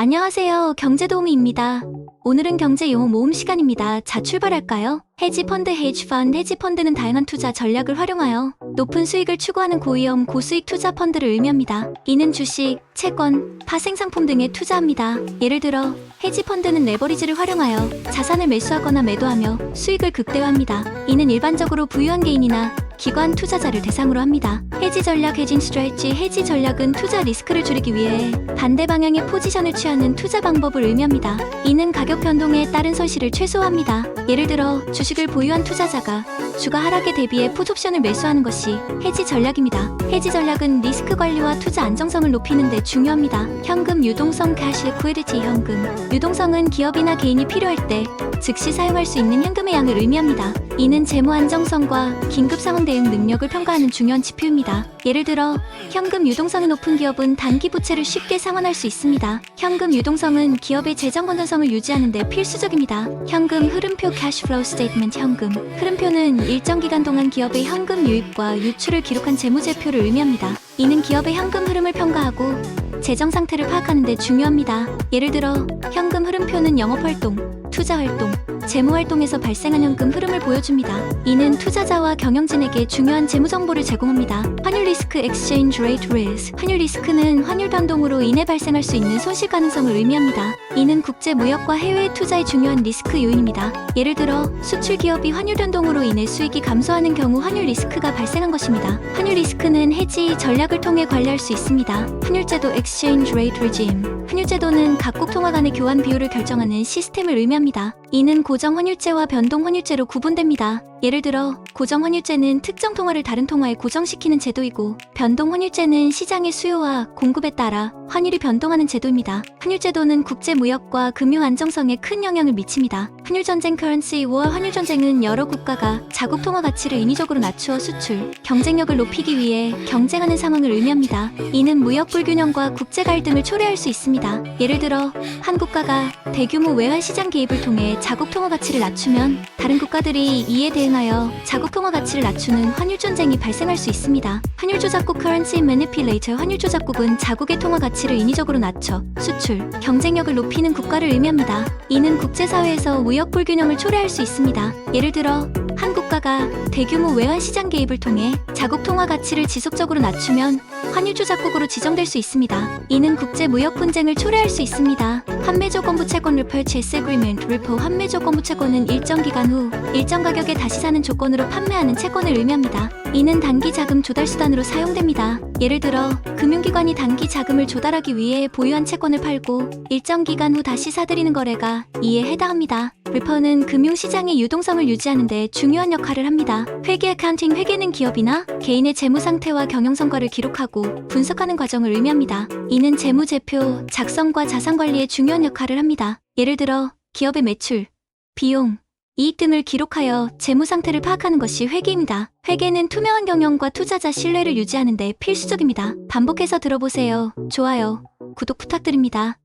안녕하세요. 경제도우미입니다. 오늘은 경제 용어 모음 시간입니다. 자, 출발할까요? 헤지펀드, 헤지펀드. 헤지펀드는 다양한 투자 전략을 활용하여 높은 수익을 추구하는 고위험, 고수익 투자 펀드를 의미합니다. 이는 주식, 채권, 파생상품 등에 투자합니다. 예를 들어 헤지펀드는 레버리지를 활용하여 자산을 매수하거나 매도하며 수익을 극대화합니다. 이는 일반적으로 부유한 개인이나 기관 투자자를 대상으로 합니다. 해지 전략, 해징 스트래티지. 해지 전략은 투자 리스크를 줄이기 위해 반대 방향의 포지션을 취하는 투자 방법을 의미합니다. 이는 가격 변동에 따른 손실을 최소화합니다. 예를 들어 주식을 보유한 투자자가 주가 하락에 대비해 풋옵션을 매수하는 것이 해지 전략입니다. 해지 전략은 리스크 관리와 투자 안정성을 높이는 데 중요합니다. 현금 유동성, cash liquidity. 현금 유동성은 기업이나 개인이 필요할 때 즉시 사용할 수 있는 현금의 양을 의미합니다. 이는 재무 안정성과 긴급 상황 대응 능력을 평가하는 중요한 지표입니다. 예를 들어 현금 유동성이 높은 기업은 단기 부채를 쉽게 상환할 수 있습니다. 현금 유동성은 기업의 재정 건전성을 유지하는 데 필수적입니다. 현금 흐름표, cash flow statement. 현금 흐름표는 일정 기간 동안 기업의 현금 유입과 유출을 기록한 재무제표를 의미합니다. 이는 기업의 현금 흐름을 평가하고 재정 상태를 파악하는 데 중요합니다. 예를 들어 현금 흐름표는 영업활동, 투자활동, 재무활동에서 발생한 현금 흐름을 보여줍니다. 이는 투자자와 경영진에게 중요한 재무정보를 제공합니다. 환율 리스크, exchange rate risk. 환율 리스크는 환율 변동으로 인해 발생할 수 있는 손실 가능성을 의미합니다. 이는 국제 무역과 해외 투자의 중요한 리스크 요인입니다. 예를 들어 수출 기업이 환율 변동으로 인해 수익이 감소하는 경우 환율 리스크가 발생한 것입니다. 환율 리스크는 해지 전략을 통해 관리할 수 있습니다. 환율제도, exchange rate regime. 환율제도는 각국 통화 간의 교환 비율을 결정하는 시스템을 의미합니다. 이는 고정 환율제와 변동 환율제로 구분됩니다. 예를 들어 고정 환율제는 특정 통화를 다른 통화에 고정시키는 제도이고, 변동 환율제는 시장의 수요와 공급에 따라 환율이 변동하는 제도입니다. 환율제도는 국제 무역과 금융 안정성에 큰 영향을 미칩니다. 환율전쟁, currency war. 환율전쟁은 여러 국가가 자국 통화 가치를 인위적으로 낮추어 수출, 경쟁력을 높이기 위해 경쟁하는 상황을 의미합니다. 이는 무역 불균형과 국제 갈등을 초래할 수 있습니다. 예를 들어 한 국가가 대규모 외환 시장 개입을 통해 자국 통화 가치를 낮추면 다른 국가들이 이에 대응하여 자국 통화 가치를 낮추는 환율 전쟁이 발생할 수 있습니다. 환율 조작국, currency manipulator. 환율 조작국은 자국의 통화 가치를 인위적으로 낮춰 수출, 경쟁력을 높이는 국가를 의미합니다. 이는 국제사회에서 무역 불균형을 초래할 수 있습니다. 예를 들어 한 국가가 대규모 외환 시장 개입을 통해 자국 통화 가치를 지속적으로 낮추면 환율 조작국으로 지정될 수 있습니다. 이는 국제 무역 분쟁을 초래할 수 있습니다. 환매 조건부 채권, repurchase agreement. 환매 조건부 채권은 일정 기간 후 일정 가격에 다시 사는 조건으로 판매하는 채권을 의미합니다. 이는 단기 자금 조달 수단으로 사용됩니다. 예를 들어 금융기관이 단기 자금을 조달하기 위해 보유한 채권을 팔고 일정 기간 후 다시 사들이는 거래가 이에 해당합니다. 리퍼는 금융시장의 유동성을 유지하는 데 중요한 역할을 합니다. 회계, accounting. 회계는 기업이나 개인의 재무 상태와 경영 성과를 기록하고 분석하는 과정을 의미합니다. 이는 재무제표 작성과 자산관리에 중요한 역할을 합니다. 예를 들어 기업의 매출, 비용, 이익 등을 기록하여 재무 상태를 파악하는 것이 회계입니다. 회계는 투명한 경영과 투자자 신뢰를 유지하는 데 필수적입니다. 반복해서 들어보세요. 좋아요, 구독 부탁드립니다.